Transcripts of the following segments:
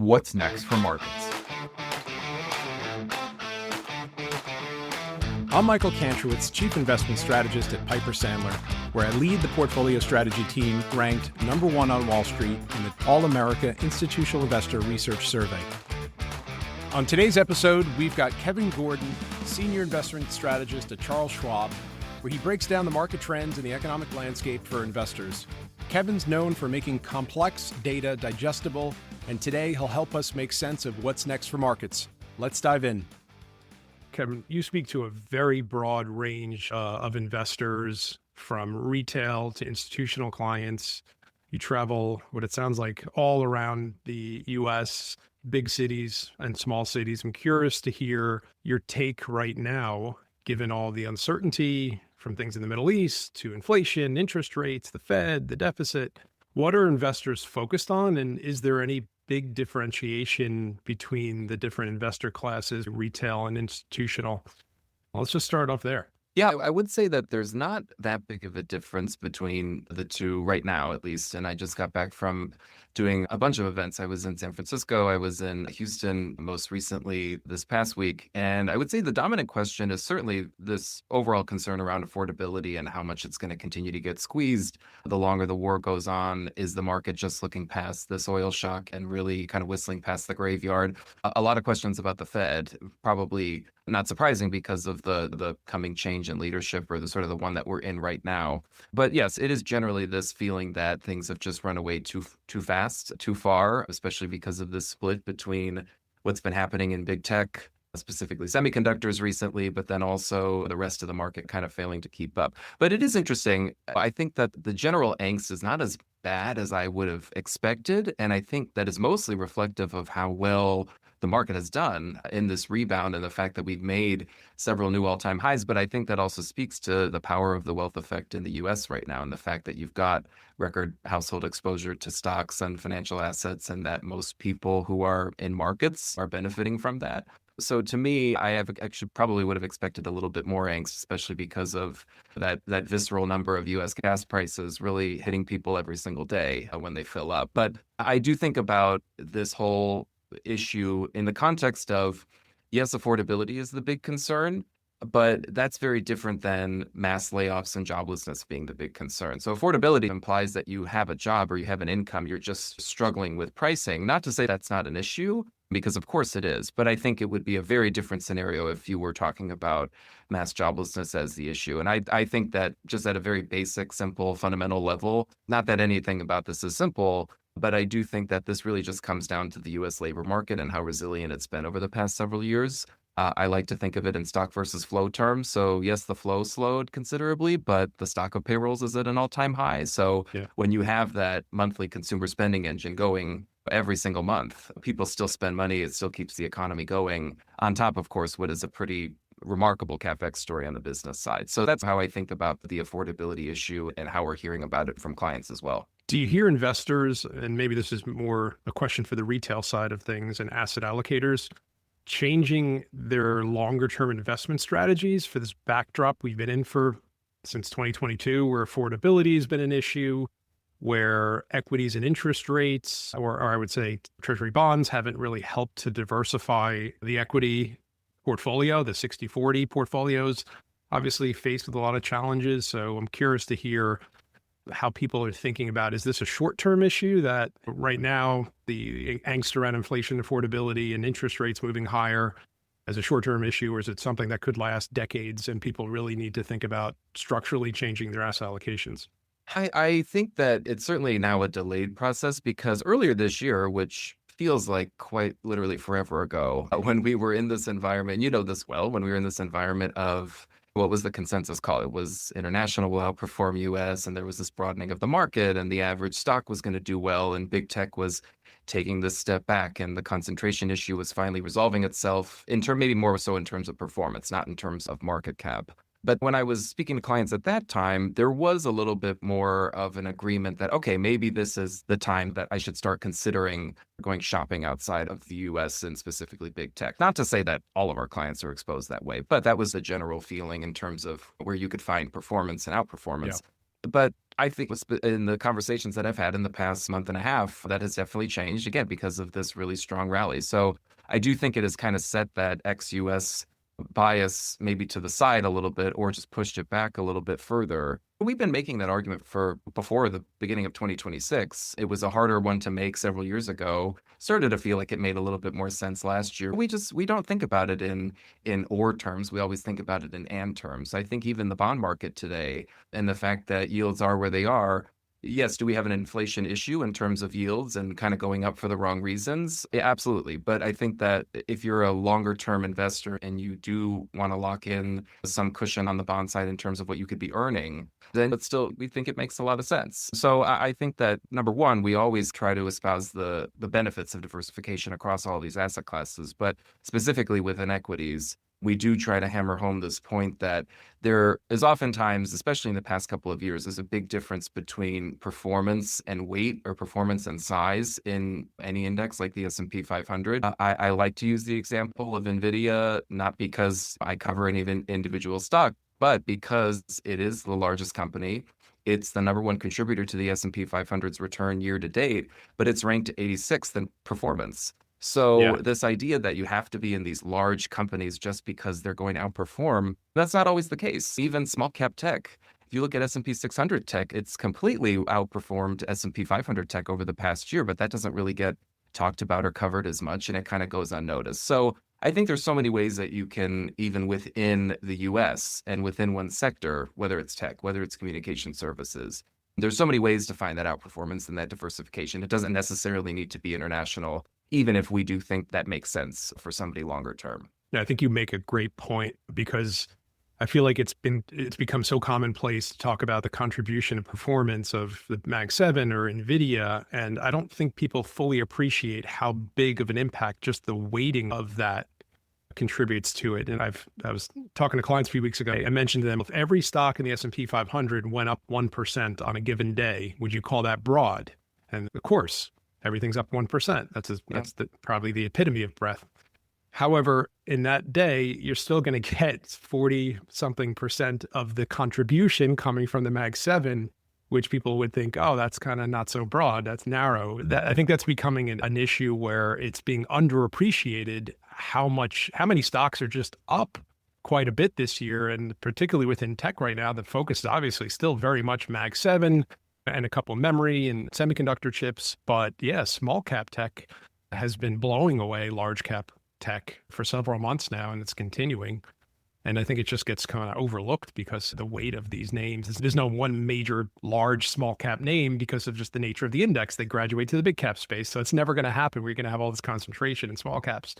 What's next for markets? I'm Michael Kantrowitz, Chief Investment Strategist at Piper Sandler, where I lead the portfolio strategy team ranked #1 on Wall Street in the All-America Institutional Investor Research Survey. On today's episode, we've got Kevin Gordon, Senior Investment Strategist at Charles Schwab, where he breaks down the market trends and the economic landscape for investors. Kevin's known for making complex data digestible, and today he'll help us make sense of what's next for markets. Let's dive in. Kevin, you speak to a very broad range of investors, from retail to institutional clients. You travel, what it sounds like, all around the U.S., big cities and small cities. I'm curious to hear your take right now, given all the uncertainty from things in the Middle East to inflation, interest rates, the Fed, the deficit. What are investors focused on? And is there any big differentiation between the different investor classes, retail and institutional? Let's just start off there. Yeah, I would say that there's not that big of a difference between the two right now, at least. And I just got back from doing a bunch of events. I was in San Francisco. I was in Houston most recently this past week. And I would say the dominant question is certainly this overall concern around affordability and how much it's going to continue to get squeezed the longer the war goes on. Is the market just looking past this oil shock and really kind of whistling past the graveyard? A lot of questions about the Fed, probably not surprising because of the coming change in leadership, or the sort of the one that we're in right now. But yes, it is generally this feeling that things have just run away too fast, too far, especially because of this split between what's been happening in big tech, specifically semiconductors recently, but then also the rest of the market kind of failing to keep up. But it is interesting. I think that the general angst is not as bad as I would have expected. And I think that is mostly reflective of how well the market has done in this rebound and the fact that we've made several new all-time highs. But I think that also speaks to the power of the wealth effect in the US right now, and the fact that you've got record household exposure to stocks and financial assets, and that most people who are in markets are benefiting from that. So to me, I have actually probably would have expected a little bit more angst, especially because of that visceral number of US gas prices really hitting people every single day when they fill up. But I do think about this whole issue in the context of, yes, affordability is the big concern, but that's very different than mass layoffs and joblessness being the big concern. So affordability implies that you have a job or you have an income, you're just struggling with pricing. Not to say that's not an issue, because of course it is, but I think it would be a very different scenario if you were talking about mass joblessness as the issue. And I think that just at a very basic, simple, fundamental level, not that anything about this is simple, but I do think that this really just comes down to the U.S. labor market and how resilient it's been over the past several years. I like to think of it in stock versus flow terms. So yes, the flow slowed considerably, but the stock of payrolls is at an all-time high. So when you have that monthly consumer spending engine going every single month, people still spend money. It still keeps the economy going, on top, of course, what is a pretty remarkable CapEx story on the business side. So that's how I think about the affordability issue and how we're hearing about it from clients as well. Do you hear investors, and maybe this is more a question for the retail side of things and asset allocators, changing their longer term investment strategies for this backdrop we've been in for since 2022, where affordability has been an issue, where equities and interest rates, or I would say treasury bonds, haven't really helped to diversify the equity portfolio? The 60-40 portfolios obviously faced with a lot of challenges. So I'm curious to hear how people are thinking about, is this a short-term issue that right now the angst around inflation, affordability, and interest rates moving higher as a short-term issue, or is it something that could last decades and people really need to think about structurally changing their asset allocations? I think that it's certainly now a delayed process, because earlier this year, which feels like quite literally forever ago, when we were in this environment, you know this well, when we were in this environment of, what was the consensus call? It was international will outperform US, and there was this broadening of the market, and the average stock was going to do well, and big tech was taking this step back, and the concentration issue was finally resolving itself maybe more so in terms of performance, not in terms of market cap. But when I was speaking to clients at that time, there was a little bit more of an agreement that, okay, maybe this is the time that I should start considering going shopping outside of the US and specifically big tech. Not to say that all of our clients are exposed that way, but that was the general feeling in terms of where you could find performance and outperformance. Yeah. But I think in the conversations that I've had in the past month and a half, that has definitely changed again because of this really strong rally. So I do think it has kind of set that ex-US bias maybe to the side a little bit or just pushed it back a little bit further. We've been making that argument for before the beginning of 2026. It was a harder one to make several years ago. Started to feel like it made a little bit more sense last year. We don't think about it in or terms. We always think about it in and terms. I think even the bond market today and the fact that yields are where they are. Yes, do we have an inflation issue in terms of yields and kind of going up for the wrong reasons? Yeah, absolutely. But I think that if you're a longer term investor and you do want to lock in some cushion on the bond side in terms of what you could be earning, then but still we think it makes a lot of sense. So I think that number one, we always try to espouse the benefits of diversification across all these asset classes, but specifically within equities, we do try to hammer home this point that there is oftentimes, especially in the past couple of years, there's a big difference between performance and weight or performance and size in any index like the S&P 500. I like to use the example of NVIDIA, not because I cover any individual stock, but because it is the largest company. It's the number one contributor to the S&P 500's return year to date, but it's ranked 86th in performance. So Yeah. this idea that you have to be in these large companies just because they're going to outperform, that's not always the case. Even small cap tech, if you look at S&P 600 tech, it's completely outperformed S&P 500 tech over the past year, but that doesn't really get talked about or covered as much, and it kind of goes unnoticed. So I think there's so many ways that you can, even within the US and within one sector, whether it's tech, whether it's communication services, there's so many ways to find that outperformance and that diversification. It doesn't necessarily need to be international, even if we do think that makes sense for somebody longer term. Yeah, I think you make a great point because I feel like it's become so commonplace to talk about the contribution and performance of the Mag 7 or NVIDIA. And I don't think people fully appreciate how big of an impact just the weighting of that contributes to it. And I was talking to clients a few weeks ago. I mentioned to them, if every stock in the S&P 500 went up 1% on a given day, would you call that broad? And of course, everything's up 1%. That's probably the epitome of breadth. However, in that day, you're still going to get 40 something percent of the contribution coming from the Mag 7, which people would think, oh, that's kind of not so broad. That's narrow. I think that's becoming an issue where it's being underappreciated how many stocks are just up quite a bit this year. And particularly within tech right now, the focus is obviously still very much Mag 7 and a couple of memory and semiconductor chips. But yeah, small cap tech has been blowing away large cap tech for several months now, and it's continuing. And I think it just gets kind of overlooked because the weight of these names. There's no one major large small cap name because of just the nature of the index. They graduate to the big cap space. So it's never going to happen where you're going to have all this concentration in small caps.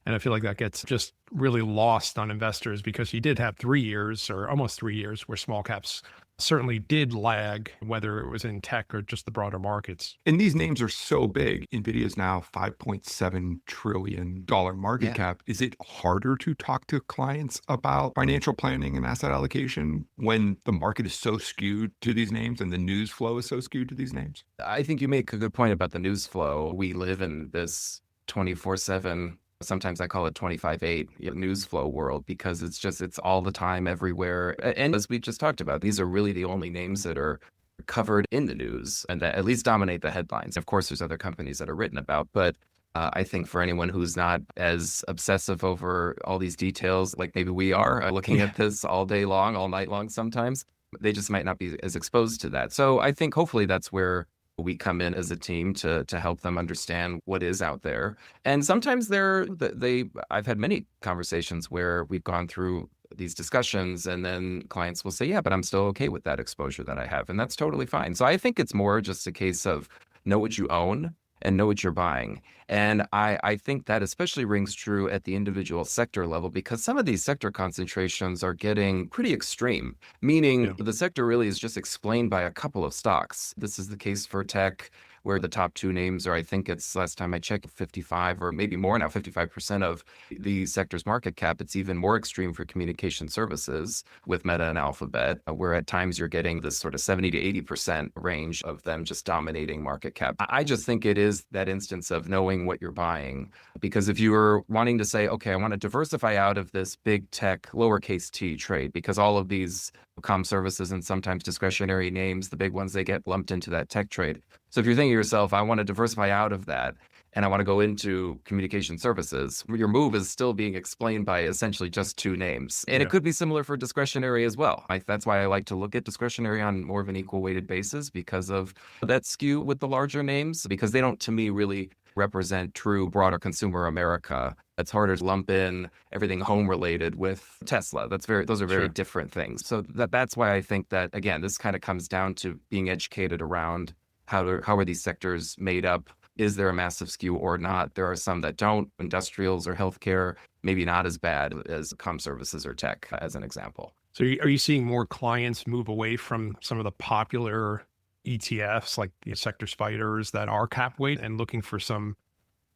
And I feel like that gets just really lost on investors because you did have 3 years or almost 3 years where small caps certainly did lag, whether it was in tech or just the broader markets. And these names are so big. NVIDIA is now $5.7 trillion market cap. Is it harder to talk to clients about financial planning and asset allocation when the market is so skewed to these names and the news flow is so skewed to these names? I think you make a good point about the news flow. We live in this 24/7, sometimes I call it 25/8 news flow world because it's all the time everywhere. And as we just talked about, these are really the only names that are covered in the news and that at least dominate the headlines. Of course, there's other companies that are written about, but I think for anyone who's not as obsessive over all these details, like maybe we are looking at this all day long, all night long sometimes, they just might not be as exposed to that. So I think hopefully that's where we come in as a team to help them understand what is out there. And sometimes I've had many conversations where we've gone through these discussions and then clients will say, yeah, but I'm still okay with that exposure that I have. And that's totally fine. So I think it's more just a case of know what you own and know what you're buying. And I think that especially rings true at the individual sector level because some of these sector concentrations are getting pretty extreme, meaning the sector really is just explained by a couple of stocks. This is the case for tech. where the top two names are, I think it's last time I checked, 55 or maybe more now, 55% of the sector's market cap. It's even more extreme for communication services with Meta and Alphabet, where at times you're getting this sort of 70 to 80% range of them just dominating market cap. I just think it is that instance of knowing what you're buying. Because if you were wanting to say, okay, I want to diversify out of this big tech, lowercase t trade, because all of these comm services and sometimes discretionary names, the big ones, they get lumped into that tech trade. So if you're thinking to yourself, I want to diversify out of that and I want to go into communication services, your move is still being explained by essentially just two names. And it could be similar for discretionary as well. That's why I like to look at discretionary on more of an equal weighted basis, because of that skew with the larger names, because they don't, to me, really represent true broader consumer America. It's harder to lump in everything home related with Tesla. Those are very different things. So that's why I think that, again, this kind of comes down to being educated around how are these sectors made up? Is there a massive skew or not? There are some that don't. Industrials or healthcare, maybe not as bad as comm services or tech, as an example. So are you seeing more clients move away from some of the popular ETFs, like the sector spiders that are cap weight, and looking for some,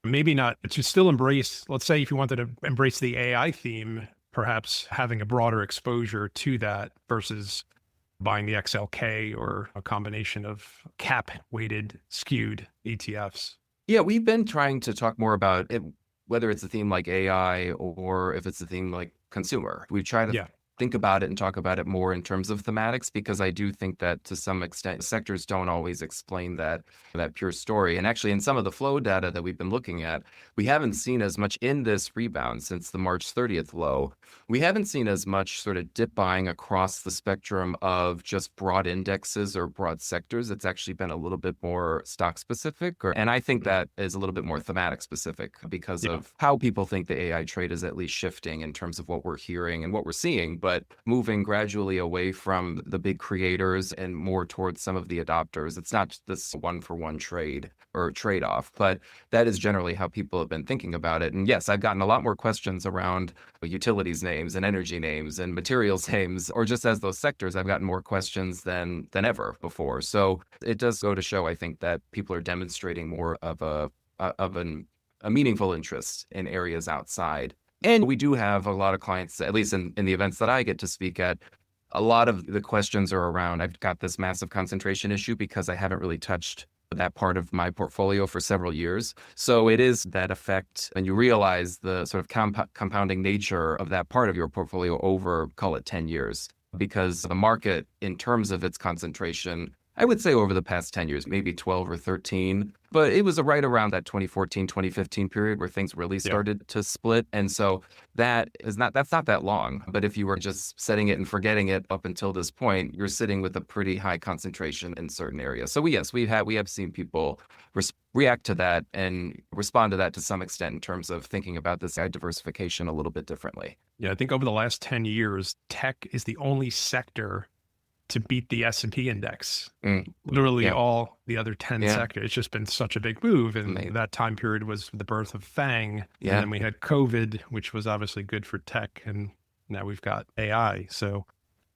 maybe not to still embrace, let's say if you wanted to embrace the AI theme, perhaps having a broader exposure to that versus buying the XLK or a combination of cap weighted skewed ETFs? Yeah, we've been trying to talk more about it, whether it's a theme like AI or if it's a theme like consumer. We try to think about it and talk about it more in terms of thematics, because I do think that to some extent sectors don't always explain that pure story. And actually, in some of the flow data that we've been looking at, we haven't seen as much in this rebound since the March 30th low. We haven't seen as much sort of dip buying across the spectrum of just broad indexes or broad sectors. It's actually been a little bit more stock specific, and I think that is a little bit more thematic specific because of how people think the AI trade is at least shifting in terms of what we're hearing and what we're seeing, but moving gradually away from the big creators and more towards some of the adopters. It's not this one-for-one trade or trade-off, but that is generally how people have been thinking about it. And yes, I've gotten a lot more questions around utilities names and energy names and materials names, or just as those sectors, I've gotten more questions than ever before. So it does go to show, I think, that people are demonstrating more of a meaningful interest in areas outside. And we do have a lot of clients, at least in the events that I get to speak at, a lot of the questions are around, I've got this massive concentration issue because I haven't really touched that part of my portfolio for several years. So it is that effect, and you realize the sort of compounding nature of that part of your portfolio over, call it 10 years, because the market, in terms of its concentration, I would say over the past 10 years, maybe 12 or 13, but it was right around that 2014, 2015 period where things really started to split. And so that's not that long. But if you were just setting it and forgetting it up until this point, you're sitting with a pretty high concentration in certain areas. So we have seen people react to that and respond to that to some extent in terms of thinking about this diversification a little bit differently. Yeah, I think over the last 10 years, tech is the only sector to beat the S&P index. Literally all the other 10 sectors. It's just been such a big move. And that time period was the birth of FANG. And then we had COVID, which was obviously good for tech. And now we've got AI. So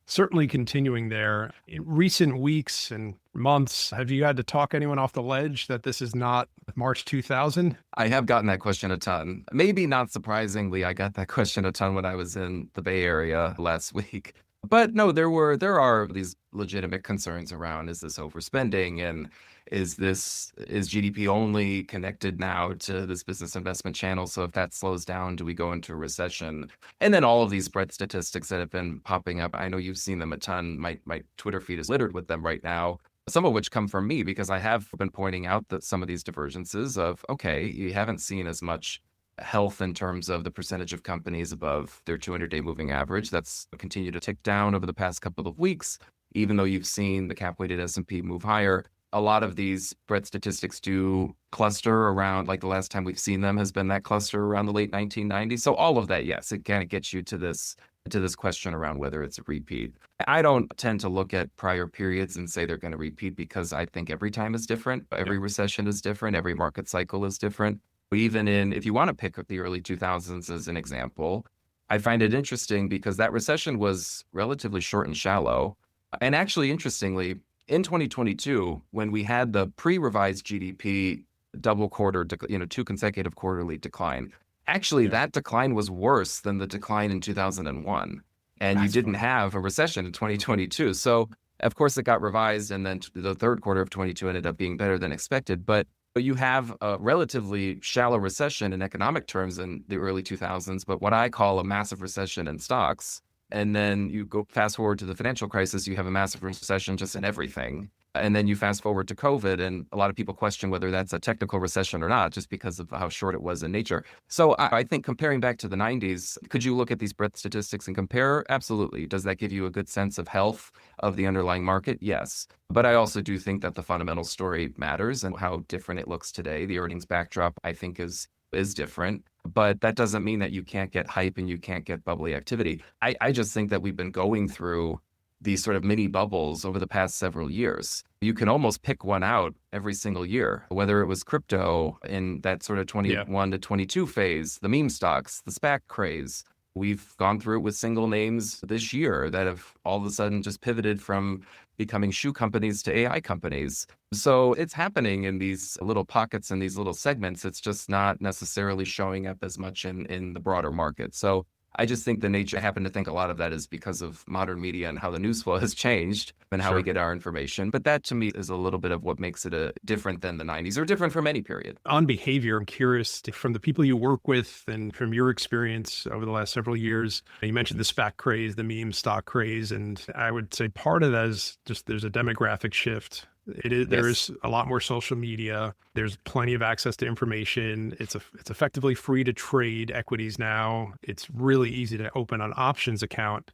certainly continuing there. In recent weeks and months, have you had to talk anyone off the ledge that this is not March 2000? I have gotten that question a ton. Maybe not surprisingly, I got that question a ton when I was in the Bay Area last week. But no, there are these legitimate concerns around, is this overspending, and is GDP only connected now to this business investment channel? So if that slows down, do we go into a recession? And then all of these spread statistics that have been popping up, I know you've seen them a ton. My Twitter feed is littered with them right now, some of which come from me because I have been pointing out that some of these divergences of, okay, you haven't seen as much health in terms of the percentage of companies above their 200-day moving average. That's continued to tick down over the past couple of weeks, even though you've seen the cap-weighted S&P move higher. A lot of these spread statistics do cluster around, like the last time we've seen them has been that cluster around the late 1990s. So all of that, yes, it kind of gets you to this question around whether it's a repeat. I don't tend to look at prior periods and say they're going to repeat because I think every time is different. Every recession is different. Every market cycle is different. Even if you want to pick up the early 2000s as an example, I find it interesting because that recession was relatively short and shallow. And actually, interestingly, in 2022, when we had the pre-revised GDP double quarter, two consecutive quarterly decline, actually Yeah. that decline was worse than the decline in 2001. And you That's didn't funny. have a recession in 2022. So of course it got revised, and then the third quarter of 22 ended up being better than expected. But you have a relatively shallow recession in economic terms in the early 2000s, but what I call a massive recession in stocks. And then you go fast forward to the financial crisis, you have a massive recession just in everything. And then you fast forward to COVID, and a lot of people question whether that's a technical recession or not, just because of how short it was in nature. So I think comparing back to the 90s, could you look at these breadth statistics and compare? Absolutely. Does that give you a good sense of health of the underlying market? Yes. But I also do think that the fundamental story matters and how different it looks today. The earnings backdrop, I think, is different. But that doesn't mean that you can't get hype and you can't get bubbly activity. I just think that we've been going through these sort of mini bubbles over the past several years. You can almost pick one out every single year, whether it was crypto in that sort of 21 to 22 phase, the meme stocks, the SPAC craze. We've gone through it with single names this year that have all of a sudden just pivoted from becoming shoe companies to AI companies. So it's happening in these little pockets and these little segments. It's just not necessarily showing up as much in the broader market. So I just think I happen to think a lot of that is because of modern media and how the news flow has changed and how we get our information. But that to me is a little bit of what makes it different than the 90s, or different from any period. On behavior, I'm curious from the people you work with and from your experience over the last several years. You mentioned the SPAC craze, the meme stock craze, and I would say part of that is just there's a demographic shift. There's a lot more social media. There's plenty of access to information. It's effectively free to trade equities now. It's really easy to open an options account.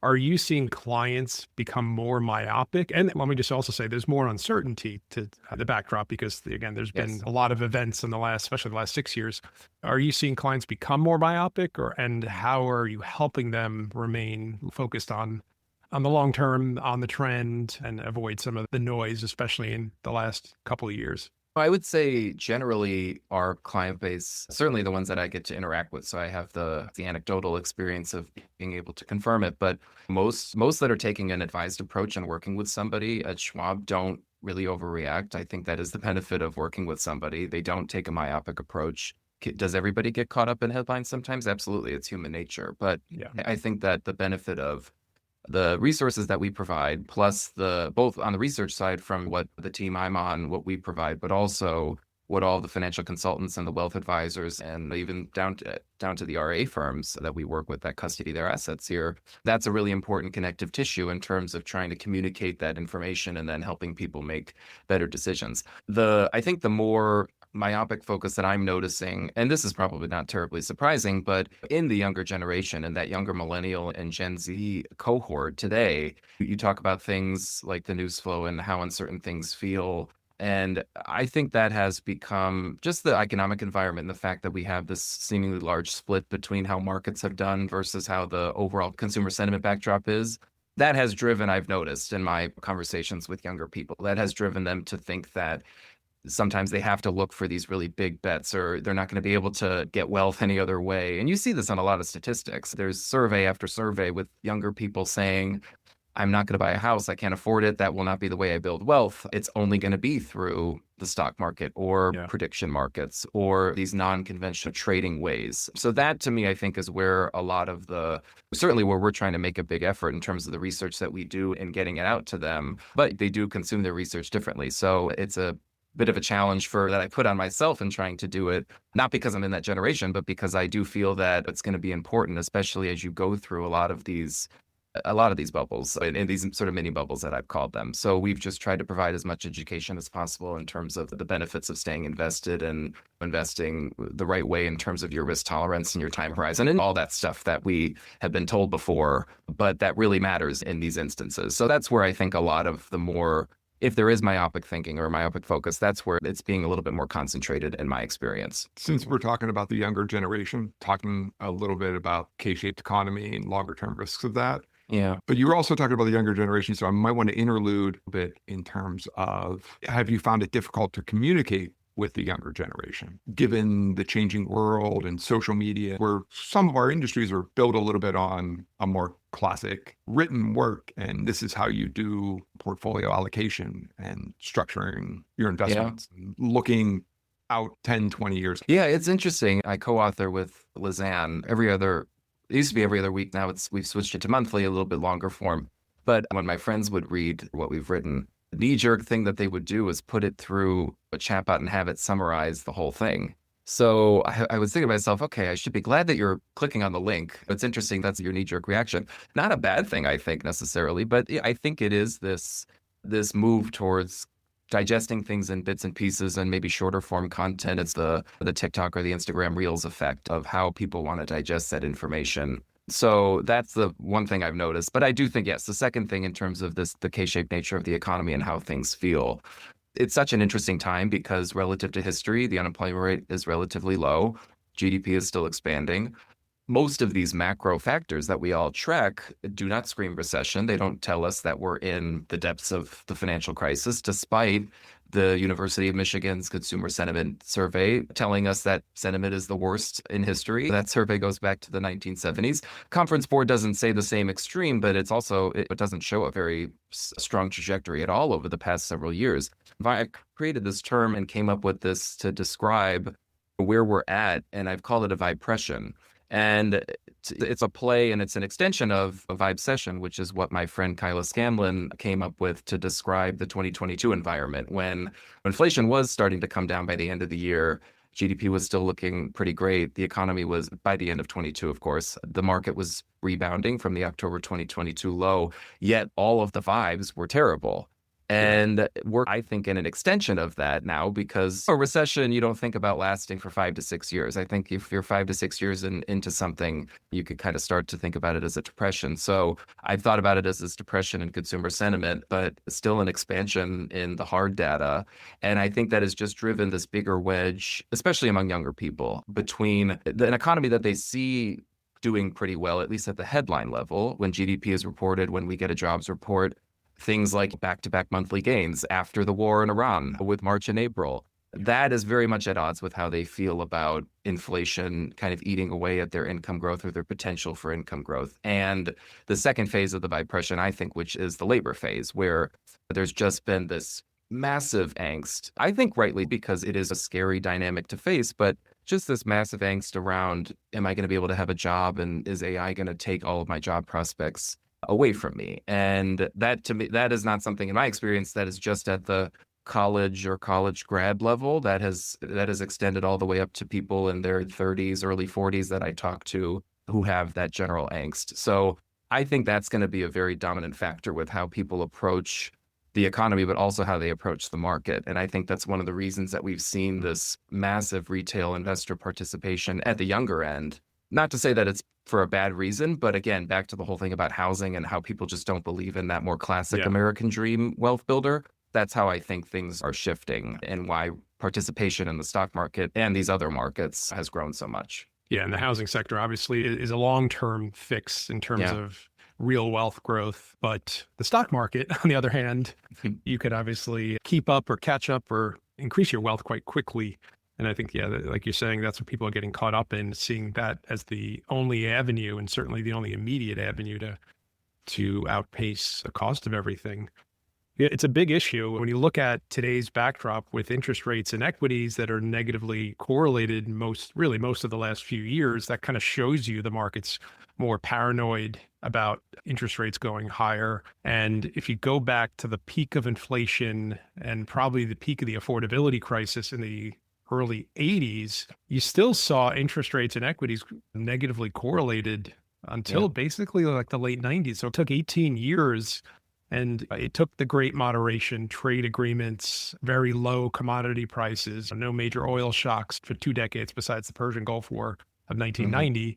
Are you seeing clients become more myopic? And let me just also say there's more uncertainty to the backdrop because, again, there's been a lot of events in especially the last 6 years. Are you seeing clients become more myopic, and how are you helping them remain focused on the long term, on the trend, and avoid some of the noise, especially in the last couple of years? I would say generally our client base, certainly the ones that I get to interact with. So I have the anecdotal experience of being able to confirm it. But most that are taking an advised approach and working with somebody at Schwab don't really overreact. I think that is the benefit of working with somebody. They don't take a myopic approach. Does everybody get caught up in headlines sometimes? Absolutely. It's human nature. But I think that the benefit of the resources that we provide, plus both on the research side from what the team I'm on, what we provide, but also what all the financial consultants and the wealth advisors and even down to the RA firms that we work with that custody their assets here. That's a really important connective tissue in terms of trying to communicate that information and then helping people make better decisions. I think the more myopic focus that I'm noticing, and this is probably not terribly surprising, but in the younger generation and that younger millennial and Gen Z cohort today, you talk about things like the news flow and how uncertain things feel. And I think that has become just the economic environment and the fact that we have this seemingly large split between how markets have done versus how the overall consumer sentiment backdrop is. That has driven, I've noticed in my conversations with younger people, that has driven them to think that sometimes they have to look for these really big bets, or they're not going to be able to get wealth any other way. And you see this on a lot of statistics. There's survey after survey with younger people saying, I'm not going to buy a house. I can't afford it. That will not be the way I build wealth. It's only going to be through the stock market or prediction markets or these non-conventional trading ways. So that to me, I think is where a lot of certainly where we're trying to make a big effort in terms of the research that we do in getting it out to them, but they do consume their research differently. So it's a bit of a challenge that I put on myself in trying to do it, not because I'm in that generation, but because I do feel that it's going to be important, especially as you go through a lot of these bubbles, in these sort of mini bubbles that I've called them. So we've just tried to provide as much education as possible in terms of the benefits of staying invested and investing the right way in terms of your risk tolerance and your time horizon and all that stuff that we have been told before, but that really matters in these instances. So that's where I think a lot of the more, if there is myopic thinking or myopic focus, that's where it's being a little bit more concentrated in my experience. Since we're talking about the younger generation, talking a little bit about K-shaped economy and longer term risks of that. Yeah. But you were also talking about the younger generation. So I might want to interlude a bit in terms of, have you found it difficult to communicate with the younger generation. Given the changing world and social media, where some of our industries are built a little bit on a more classic written work, and this is how you do portfolio allocation and structuring your Yeah. investments, and looking out 10, 20 years. Yeah, it's interesting. I co-author with Lizanne it used to be every other week. Now we've switched it to monthly, a little bit longer form. But when my friends would read what we've written, the knee-jerk thing that they would do is put it through a chatbot and have it summarize the whole thing. So I was thinking to myself, okay, I should be glad that you're clicking on the link. It's interesting that's your knee-jerk reaction. Not a bad thing, I think, necessarily, but I think it is this move towards digesting things in bits and pieces and maybe shorter form content. It's the TikTok or the Instagram Reels effect of how people want to digest that information. So that's the one thing I've noticed. But I do think, yes, the second thing in terms of the K-shaped nature of the economy and how things feel, it's such an interesting time because relative to history, the unemployment rate is relatively low. GDP is still expanding. Most of these macro factors that we all track do not scream recession. They don't tell us that we're in the depths of the financial crisis, despite the University of Michigan's consumer sentiment survey telling us that sentiment is the worst in history. That survey goes back to the 1970s. Conference Board doesn't say the same extreme, but it doesn't show a very strong trajectory at all over the past several years. I created this term and came up with this to describe where we're at, and I've called it a Vibepression. And it's a play and it's an extension of a Vibesession, which is what my friend Kyla Scanlon came up with to describe the 2022 environment when inflation was starting to come down by the end of the year. GDP was still looking pretty great. The economy was, by the end of 22, of course, the market was rebounding from the October 2022 low, yet all of the vibes were terrible. And we're, I think, in an extension of that now because a recession, you don't think about lasting for 5 to 6 years. I think if you're 5 to 6 years into something, you could kind of start to think about it as a depression. So I've thought about it as this depression in consumer sentiment, but still an expansion in the hard data. And I think that has just driven this bigger wedge, especially among younger people, between an economy that they see doing pretty well, at least at the headline level, when GDP is reported, when we get a jobs report. Things like back-to-back monthly gains after the war in Iran with March and April. That is very much at odds with how they feel about inflation kind of eating away at their income growth or their potential for income growth. And the second phase of the Vibepression, I think, which is the labor phase, where there's just been this massive angst, I think rightly because it is a scary dynamic to face, but just this massive angst around, am I going to be able to have a job and is AI going to take all of my job prospects away from me? And that, to me, that is not something in my experience that is just at the college or college grad level. That has extended all the way up to people in their 30s, early 40s that I talk to who have that general angst. So I think that's going to be a very dominant factor with how people approach the economy, but also how they approach the market. And I think that's one of the reasons that we've seen this massive retail investor participation at the younger end. Not to say that it's for a bad reason, but again, back to the whole thing about housing and how people just don't believe in that more classic American dream wealth builder. That's how I think things are shifting and why participation in the stock market and these other markets has grown so much. Yeah, and the housing sector obviously is a long-term fix in terms of real wealth growth. But the stock market, on the other hand, you could obviously keep up or catch up or increase your wealth quite quickly. And I think, like you're saying, that's what people are getting caught up in, seeing that as the only avenue and certainly the only immediate avenue to outpace the cost of everything. It's a big issue when you look at today's backdrop with interest rates and equities that are negatively correlated most of the last few years. That kind of shows you the market's more paranoid about interest rates going higher. And if you go back to the peak of inflation and probably the peak of the affordability crisis in the early 80s, you still saw interest rates and equities negatively correlated until basically like the late 90s. So it took 18 years. And it took the great moderation, trade agreements, very low commodity prices, no major oil shocks for 2 decades besides the Persian Gulf War of 1990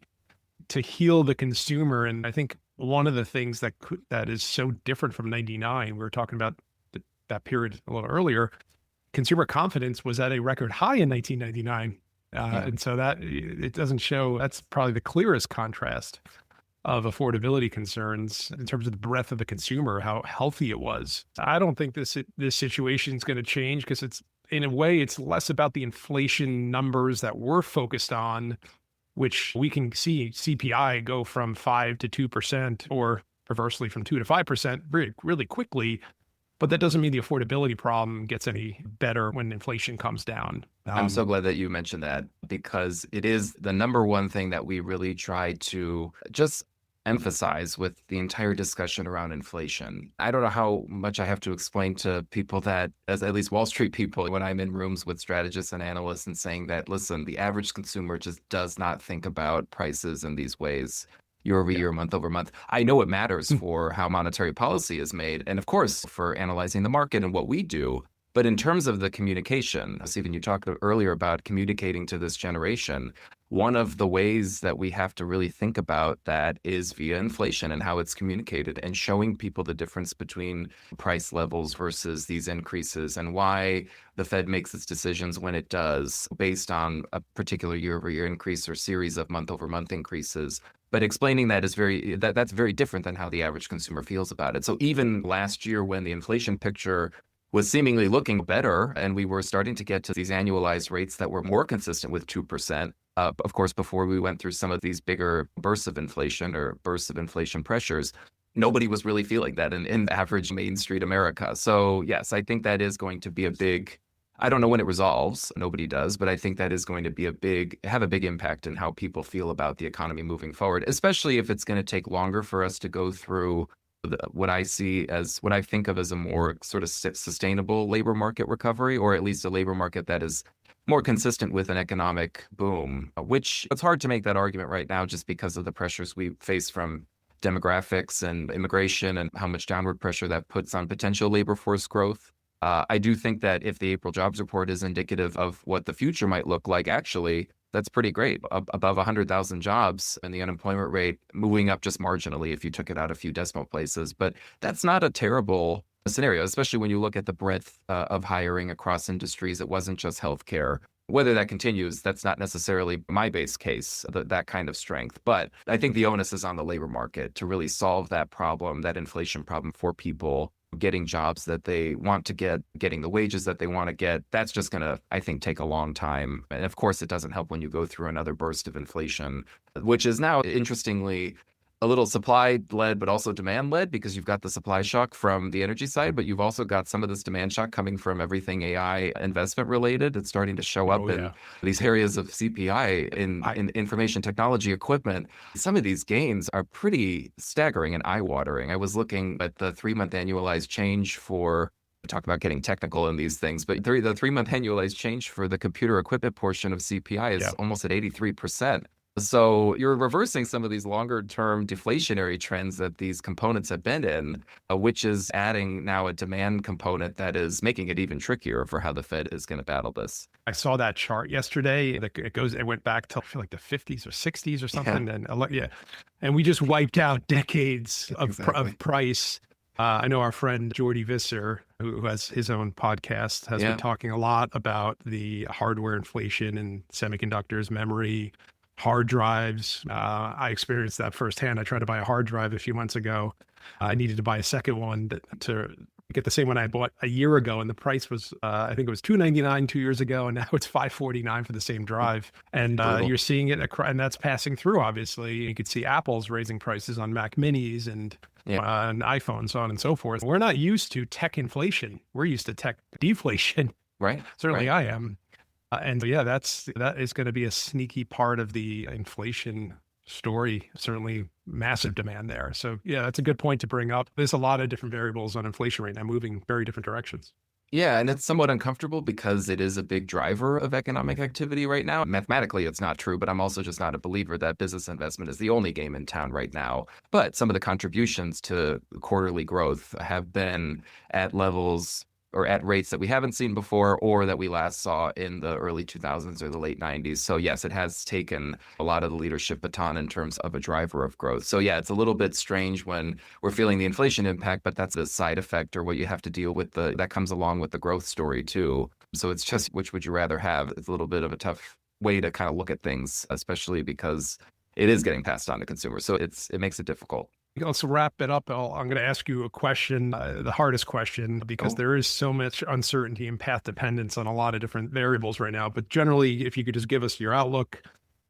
to heal the consumer. And I think one of the things that is so different from 99, we were talking about that period a little earlier, consumer confidence was at a record high in 1999. And so that it doesn't show, that's probably the clearest contrast of affordability concerns in terms of the breadth of the consumer, how healthy it was. I don't think this situation is going to change because it's in a way, it's less about the inflation numbers that we're focused on, which we can see CPI go from 5 to 2% or perversely from 2 to 5% really, really quickly. But that doesn't mean the affordability problem gets any better when inflation comes down. I'm so glad that you mentioned that, because it is the number one thing that we really try to just emphasize with the entire discussion around inflation. I don't know how much I have to explain to people that, as at least Wall Street people, when I'm in rooms with strategists and analysts and saying that, listen, the average consumer just does not think about prices in these ways year over year, month over month. I know it matters for how monetary policy is made, and of course, for analyzing the market and what we do. But in terms of the communication, Stephen, you talked earlier about communicating to this generation. One of the ways that we have to really think about that is via inflation and how it's communicated, and showing people the difference between price levels versus these increases, and why the Fed makes its decisions when it does based on a particular year-over-year increase or series of month-over-month increases. But explaining that is that's very different than how the average consumer feels about it. So even last year, when the inflation picture was seemingly looking better, and we were starting to get to these annualized rates that were more consistent with 2%, of course, before we went through some of these bigger bursts of inflation pressures, nobody was really feeling that in average Main Street America. So yes, I think that is going to be a big, I don't know when it resolves, nobody does, but I think that is going to be have a big impact in how people feel about the economy moving forward, especially if it's going to take longer for us to go through what I think of as a more sort of sustainable labor market recovery, or at least a labor market that is more consistent with an economic boom, which it's hard to make that argument right now just because of the pressures we face from demographics and immigration and how much downward pressure that puts on potential labor force growth. I do think that if the April jobs report is indicative of what the future might look like, actually, that's pretty great. Above 100,000 jobs, and the unemployment rate moving up just marginally if you took it out a few decimal places. But that's not a terrible scenario, especially when you look at the breadth of hiring across industries. It wasn't just healthcare. Whether that continues, that's not necessarily my base case, that kind of strength. But I think the onus is on the labor market to really solve that problem, that inflation problem, for people getting jobs that they want to get, getting the wages that they want to get. That's just going to, I think, take a long time. And of course, it doesn't help when you go through another burst of inflation, which is now, interestingly, a little supply-led, but also demand-led, because you've got the supply shock from the energy side, but you've also got some of this demand shock coming from everything AI investment-related. It's starting to show up in these areas of CPI in information technology equipment. Some of these gains are pretty staggering and eye-watering. I was looking at the 3-month annualized change for, talk about getting technical in these things, but the 3-month annualized change for the computer equipment portion of CPI is almost at 83%. So you're reversing some of these longer term deflationary trends that these components have been in, which is adding now a demand component that is making it even trickier for how the Fed is going to battle this. I saw that chart yesterday. It went back to, I feel like, the 50s or 60s or something. And we just wiped out decades of price. I know our friend Jordy Visser, who has his own podcast, has been talking a lot about the hardware inflation and semiconductors, memory, hard drives. I experienced that firsthand. I tried to buy a hard drive a few months ago. I needed to buy a second one to get the same one I bought a year ago, and the price was, I think it was $299 2 years ago, and now it's $549 for the same drive. And you're seeing it, and that's passing through. Obviously, you could see Apple's raising prices on Mac Minis and iPhones, so on and so forth. We're not used to tech inflation. We're used to tech deflation. Right. Certainly, I am. And that is going to be a sneaky part of the inflation story. Certainly massive demand there. So that's a good point to bring up. There's a lot of different variables on inflation right now moving very different directions. Yeah, and it's somewhat uncomfortable because it is a big driver of economic activity right now. Mathematically, it's not true, but I'm also just not a believer that business investment is the only game in town right now. But some of the contributions to quarterly growth have been at levels or at rates that we haven't seen before, or that we last saw in the early 2000s or the late 90s. So yes, it has taken a lot of the leadership baton in terms of a driver of growth. So yeah, it's a little bit strange when we're feeling the inflation impact, but that's a side effect, or what you have to deal with that comes along with the growth story too. So it's just, which would you rather have? It's a little bit of a tough way to kind of look at things, especially because it is getting passed on to consumers. So it makes it difficult. Let's wrap it up. I'm going to ask you a question, the hardest question, because Oh, there is so much uncertainty and path dependence on a lot of different variables right now. But generally, if you could just give us your outlook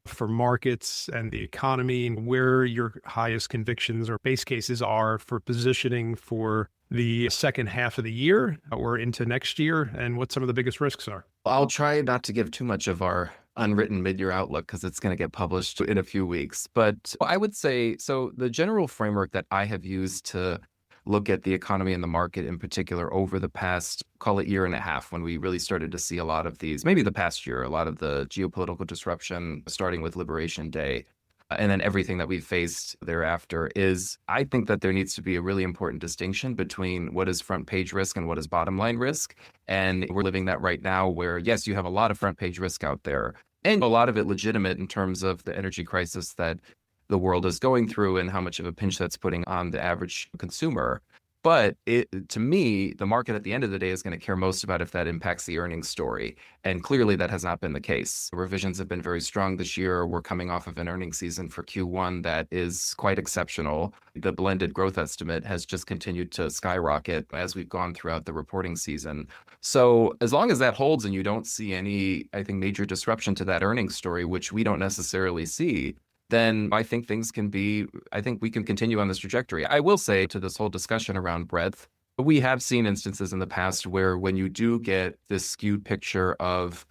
for markets and the economy and where your highest convictions or base cases are for positioning for the second half of the year or into next year, and what some of the biggest risks are. I'll try not to give too much of our unwritten mid-year outlook because it's going to get published in a few weeks. But I would say, so the general framework that I have used to look at the economy and the market in particular over the past, call it year and a half, when we really started to see a lot of these, maybe the past year, a lot of the geopolitical disruption, starting with Liberation Day, and then everything that we've faced thereafter is I think that there needs to be a really important distinction between what is front page risk and what is bottom line risk. And we're living that right now where, yes, you have a lot of front page risk out there and a lot of it legitimate in terms of the energy crisis that the world is going through and how much of a pinch that's putting on the average consumer. But to me, the market at the end of the day is going to care most about if that impacts the earnings story. And clearly that has not been the case. Revisions have been very strong this year. We're coming off of an earnings season for Q1 that is quite exceptional. The blended growth estimate has just continued to skyrocket as we've gone throughout the reporting season. So as long as that holds and you don't see any, I think, major disruption to that earnings story, which we don't necessarily see, then I think I think we can continue on this trajectory. I will say to this whole discussion around breadth, we have seen instances in the past where when you do get this skewed picture of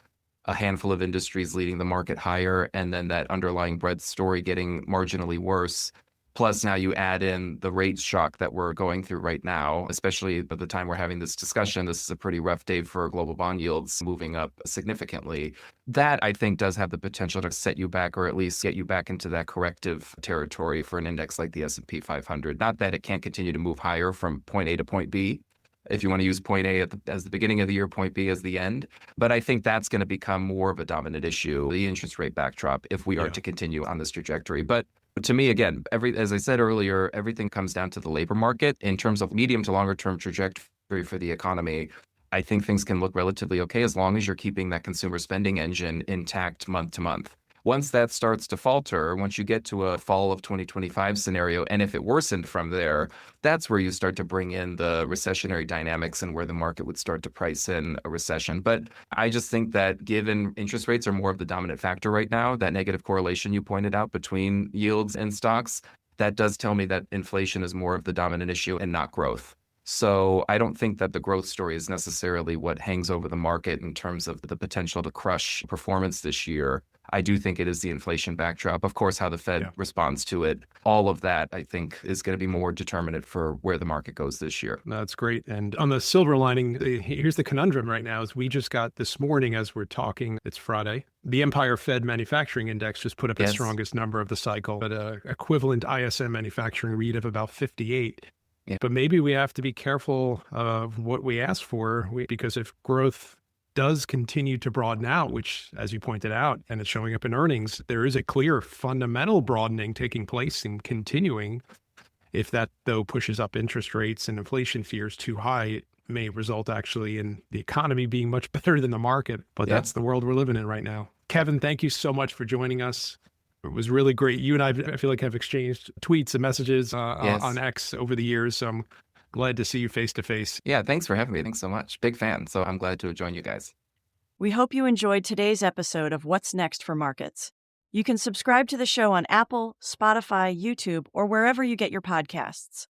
a handful of industries leading the market higher and then that underlying breadth story getting marginally worse, plus now you add in the rate shock that we're going through right now, especially by the time we're having this discussion, this is a pretty rough day for global bond yields moving up significantly. That I think does have the potential to set you back or at least get you back into that corrective territory for an index like the S&P 500. Not that it can't continue to move higher from point A to point B. If you want to use point A as the beginning of the year, point B as the end. But I think that's going to become more of a dominant issue, the interest rate backdrop, if we are to continue on this trajectory. But to me, again, as I said earlier, everything comes down to the labor market in terms of medium to longer term trajectory for the economy. I think things can look relatively okay as long as you're keeping that consumer spending engine intact month to month. Once that starts to falter, once you get to a fall of 2025 scenario, and if it worsened from there, that's where you start to bring in the recessionary dynamics and where the market would start to price in a recession. But I just think that given interest rates are more of the dominant factor right now, that negative correlation you pointed out between yields and stocks, that does tell me that inflation is more of the dominant issue and not growth. So I don't think that the growth story is necessarily what hangs over the market in terms of the potential to crush performance this year. I do think it is the inflation backdrop. Of course, how the Fed responds to it, all of that, I think, is going to be more determinant for where the market goes this year. That's great. And on the silver lining, here's the conundrum right now is we just got this morning as we're talking, it's Friday, the Empire Fed Manufacturing Index just put up its strongest number of the cycle, but equivalent ISM manufacturing read of about 58. Yeah. But maybe we have to be careful of what we ask for because if growth does continue to broaden out, which, as you pointed out, and it's showing up in earnings, there is a clear fundamental broadening taking place and continuing. If that, though, pushes up interest rates and inflation fears too high, it may result actually in the economy being much better than the market. But that's the world we're living in right now. Kevin, thank you so much for joining us. It was really great. You and I feel like have exchanged tweets and messages on X over the years. So I'm glad to see you face to face. Yeah, thanks for having me. Thanks so much. Big fan. So I'm glad to join you guys. We hope you enjoyed today's episode of What's Next for Markets. You can subscribe to the show on Apple, Spotify, YouTube, or wherever you get your podcasts.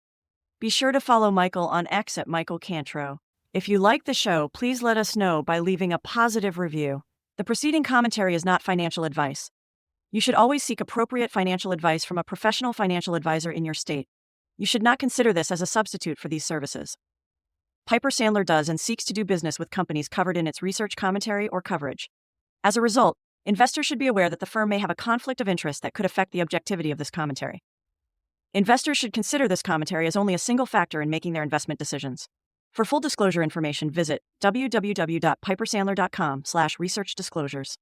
Be sure to follow Michael on X at Michael Cantro. If you like the show, please let us know by leaving a positive review. The preceding commentary is not financial advice. You should always seek appropriate financial advice from a professional financial advisor in your state. You should not consider this as a substitute for these services. Piper Sandler does and seeks to do business with companies covered in its research commentary or coverage. As a result, investors should be aware that the firm may have a conflict of interest that could affect the objectivity of this commentary. Investors should consider this commentary as only a single factor in making their investment decisions. For full disclosure information, visit www.pipersandler.com/researchdisclosures.